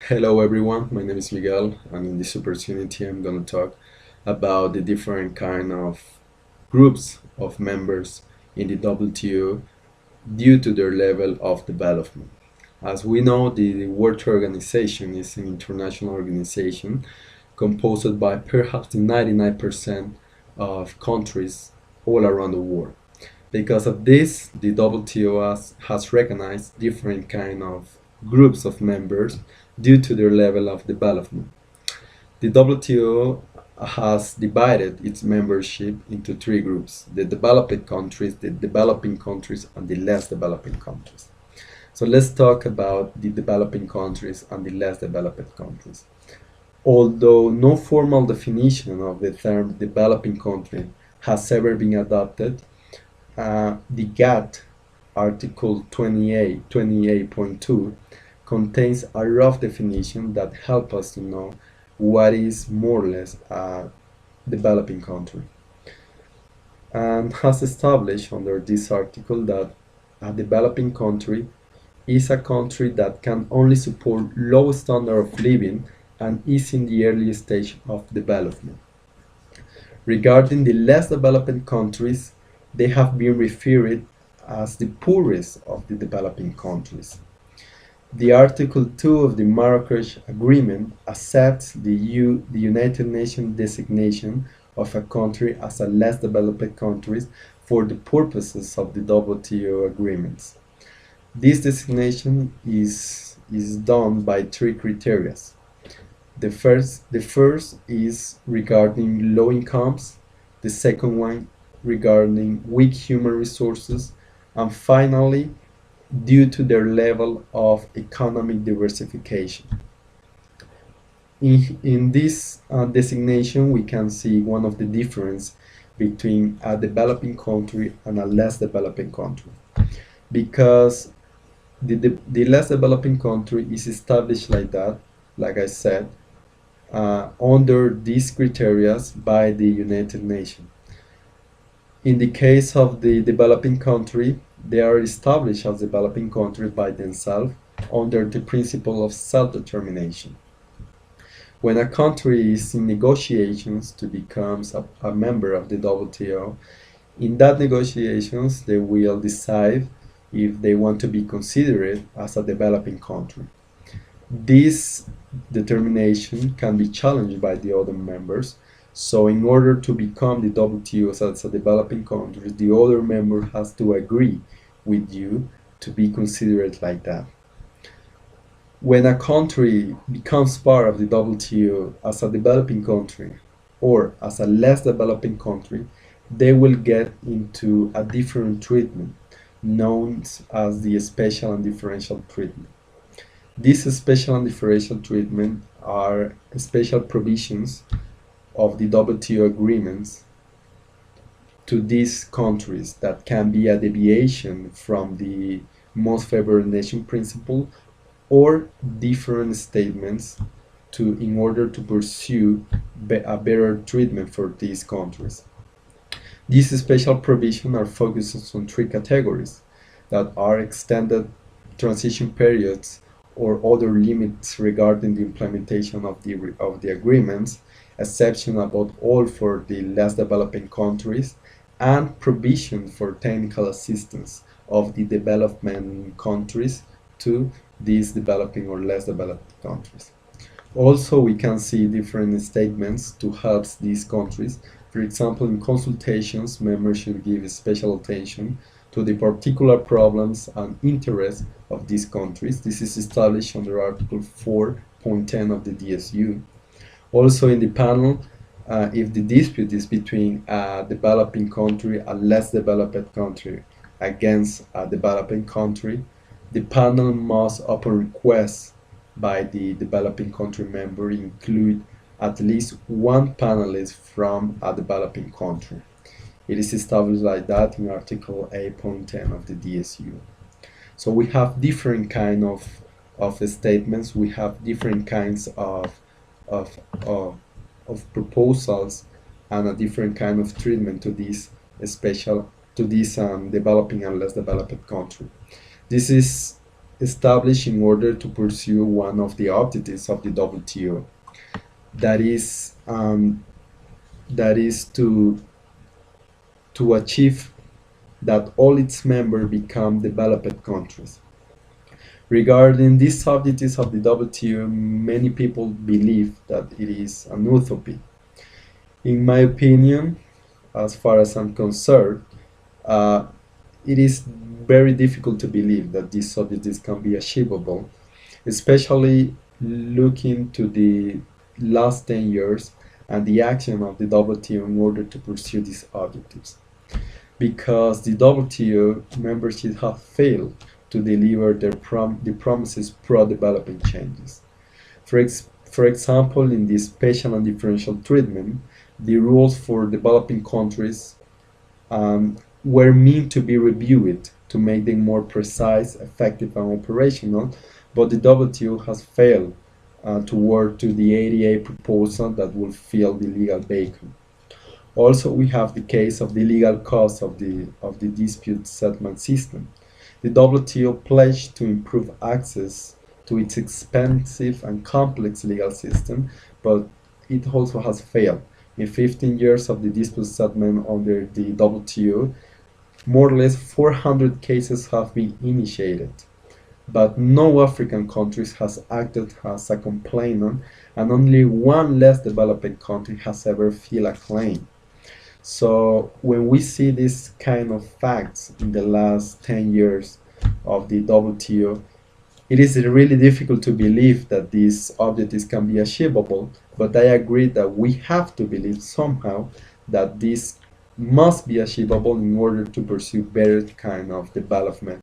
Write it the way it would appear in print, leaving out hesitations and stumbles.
Hello everyone, my name is Miguel, and in this opportunity I'm going to talk about the different kind of groups of members in the WTO due to their level of development. As we know, the World Trade Organization is an international organization composed by perhaps the 99% of countries all around the world. Because of this, the WTO has recognized different kind of groups of members due to their level of development. The WTO has divided its membership into three groups: the developed countries, the developing countries, and the less developing countries. So let's talk about the developing countries and the less developed countries. Although no formal definition of the term developing country has ever been adopted, the GATT Article 28.2 contains a rough definition that helps us to know what is more or less a developing country, and has established under this article that a developing country is a country that can only support low standard of living and is in the early stage of development. Regarding the less developed countries, they have been referred as the poorest of the developing countries. The Article 2 of the Marrakesh Agreement accepts the United Nations designation of a country as a less developed country for the purposes of the WTO agreements. This designation is done by three criteria. The first is regarding low incomes, the second one regarding weak human resources, and finally, due to their level of economic diversification. In this designation, we can see one of the difference between a developing country and a less developing country, because the less developing country is established like that, like I said, under these criteria by the United Nations. In the case of the developing country, they are established as developing countries by themselves under the principle of self-determination. When a country is in negotiations to become a member of the WTO, in that negotiations they will decide if they want to be considered as a developing country. This determination can be challenged by the other members. So in order to become the WTO as a developing country, the other member has to agree with you to be considered like that. When a country becomes part of the WTO as a developing country or as a less developing country, they will get into a different treatment known as the special and differential treatment. These special and differential treatment are special provisions of the WTO agreements to these countries that can be a deviation from the most favored nation principle or different statements in order to pursue a better treatment for these countries. These special provisions are focused on three categories that are extended transition periods or other limits regarding the implementation of the agreements, exception about all for the less developing countries, and provision for technical assistance of the development countries to these developing or less developed countries. Also, we can see different statements to help these countries. For example, in consultations, members should give special attention to the particular problems and interests of these countries. This is established under Article 4.10 of the DSU. Also in the panel, if the dispute is between a developing country and less developed country against a developing country, the panel must, upon request by the developing country member, include at least one panelist from a developing country. It is established like that in Article 8.10 of the DSU. So we have different kind of statements. We have different kinds of, of, of proposals and a different kind of treatment to this developing and less developed country. This is established in order to pursue one of the objectives of the WTO. That is, that is to achieve that all its members become developed countries. Regarding these objectives of the WTO, many people believe that it is an utopia. In my opinion, as far as I'm concerned, uh, it is very difficult to believe that these objectives can be achievable, especially looking to the last 10 years and the action of the WTO in order to pursue these objectives. Because the WTO membership have failed to deliver the promises pro-development changes. For example, in the special and differential treatment, the rules for developing countries were meant to be reviewed to make them more precise, effective, and operational, but the WTO has failed to work to the ADA proposal that will fill the legal vacuum. Also, we have the case of the legal cost of the dispute settlement system. The WTO pledged to improve access to its expensive and complex legal system, but it also has failed. In 15 years of the dispute settlement under the WTO, more or less 400 cases have been initiated, but no African countries has acted as a complainant, and only one less developed country has ever filed a claim. So when we see this kind of facts in the last 10 years of the WTO, it is really difficult to believe that these objectives can be achievable, but I agree that we have to believe somehow that this must be achievable in order to pursue better kind of development